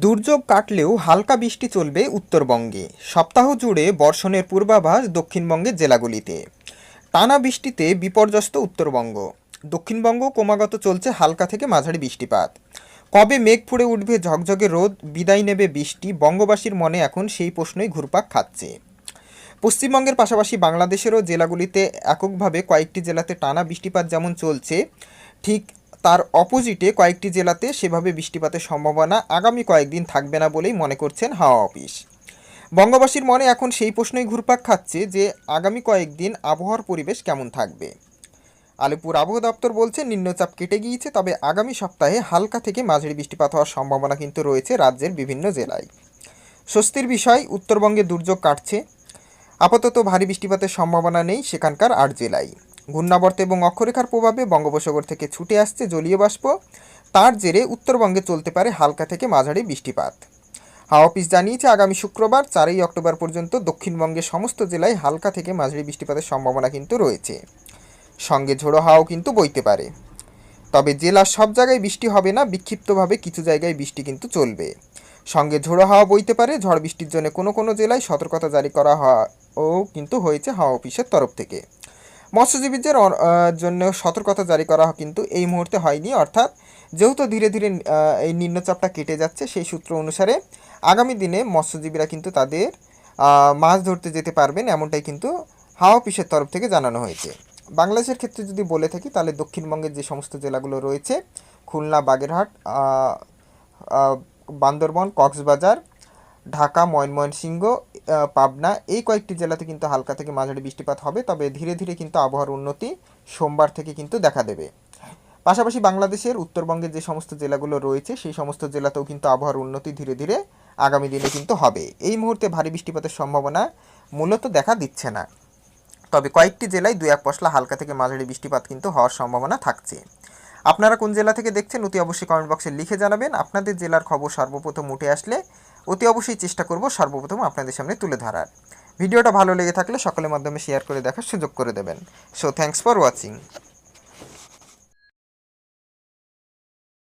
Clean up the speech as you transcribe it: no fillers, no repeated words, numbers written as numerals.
দুর্যোগ কাটলেও হালকা বৃষ্টি চলবে উত্তরবঙ্গে। সপ্তাহ জুড়ে বর্ষণের পূর্বাভাস দক্ষিণবঙ্গের জেলাগুলিতে। টানা বৃষ্টিতে বিপর্যস্ত উত্তরবঙ্গ। দক্ষিণবঙ্গ ক্রমাগত চলছে হালকা থেকে মাঝারি বৃষ্টিপাত। কবে মেঘ ফুঁড়ে উঠবে, ঝকঝকে রোদ, বিদায় নেবে বৃষ্টি, বঙ্গবাসীর মনে এখন সেই প্রশ্নই ঘুরপাক খাচ্ছে। পশ্চিমবঙ্গের পাশাপাশি বাংলাদেশেরও জেলাগুলিতে এককভাবে কয়েকটি জেলাতে টানা বৃষ্টিপাত যেমন চলছে, ঠিক তার অপোজিটে কয়েকটি জেলাতে সেভাবে বৃষ্টিপাতের সম্ভাবনা আগামী কয়েকদিন থাকবে না বলেই মনে করছেন হাওয়া অফিস। বঙ্গবাসীর মনে এখন সেই প্রশ্নই ঘুরপাক খাচ্ছে যে আগামী কয়েকদিন আবহাওয়ার পরিবেশ কেমন থাকবে। আলিপুর আবহাওয়া দপ্তর বলছে নিম্নচাপ কেটে গিয়েছে, তবে আগামী সপ্তাহে হালকা থেকে মাঝারি বৃষ্টিপাত হওয়ার সম্ভাবনা কিন্তু রয়েছে রাজ্যের বিভিন্ন জেলায়। স্বস্তির বিষয়, উত্তরবঙ্গে দুর্যোগ কাটছে। আপাতত ভারী বৃষ্টিপাতের সম্ভাবনা নেই সেখানকার ৮ জেলায়। ঘূর্ণাবর্ত এবং অক্ষরেখার প্রভাবে বঙ্গোপসাগর থেকে ছুটে আসছে জলীয় বাষ্প, তার জেরে উত্তরবঙ্গে চলতে পারে হালকা থেকে মাঝারি বৃষ্টিপাত। হাওয়া অফিস জানিয়েছে আগামী শুক্রবার 4ই অক্টোবর পর্যন্ত দক্ষিণবঙ্গের সমস্ত জেলায় হালকা থেকে মাঝারি বৃষ্টিপাতের সম্ভাবনা কিন্তু রয়েছে। সঙ্গে ঝোড়ো হাওয়াও কিন্তু বইতে পারে। তবে জেলার সব জায়গায় বৃষ্টি হবে না, বিক্ষিপ্তভাবে কিছু জায়গায় বৃষ্টি কিন্তু চলবে। সঙ্গে ঝোড়ো হাওয়া বইতে পারে। ঝড় বৃষ্টির জন্য কোনো কোনো জেলায় সতর্কতা জারি করা ও কিন্তু হয়েছে হাওয়া অফিসের তরফ থেকে। মৎস্যজীবীদের জন্য সতর্কতা জারি করা কিন্তু এই মুহূর্তে হয়নি, অর্থাৎ যেহেতু ধীরে ধীরে এই নিম্নচাপটা কেটে যাচ্ছে, সেই সূত্র অনুসারে আগামী দিনে মৎস্যজীবীরা কিন্তু তাদের মাছ ধরতে যেতে পারবেন, এমনটাই কিন্তু হাওয়া অফিসের তরফ থেকে জানানো হয়েছে। বাংলাদেশের ক্ষেত্রে যদি বলে থাকি তাহলে দক্ষিণবঙ্গের যে সমস্ত জেলাগুলো রয়েছে, খুলনা, বাগেরহাট, বান্দরবন, কক্সবাজার, ঢাকা, ময়মনসিংহ, পাবনা, এই কয়েকটি জেলাতে কিন্তু হালকা থেকে মাঝারি বৃষ্টিপাত হবে। তবে ধীরে ধীরে কিন্তু আবহাওয়ার উন্নতি সোমবার থেকে কিন্তু দেখা দেবে। পাশাপাশি বাংলাদেশের উত্তরবঙ্গের যে সমস্ত জেলাগুলো রয়েছে সেই সমস্ত জেলাতেও কিন্তু আবহাওয়ার উন্নতি ধীরে ধীরে আগামী দিনে কিন্তু হবে। এই মুহূর্তে ভারী বৃষ্টিপাতের সম্ভাবনা মূলত দেখা দিচ্ছে না, তবে কয়েকটি জেলায় 2-1 পশলা হালকা থেকে মাঝারি বৃষ্টিপাত কিন্তু হওয়ার সম্ভাবনা থাকছে। আপনারা কোন জেলা থেকে দেখছেন অতি অবশ্যই কমেন্ট বক্সে লিখে জানাবেন। আপনাদের জেলার খবর সর্বপ্রথম উঠে আসলে অতি অবশ্যই চেষ্টা করব সর্বপ্রথম আপনাদের সামনে তুলে ধরার। ভিডিওটা ভালো লেগে থাকলে সকলের মাধ্যমে শেয়ার করে দেখার সুযোগ করে দেবেন। So thanks for watching.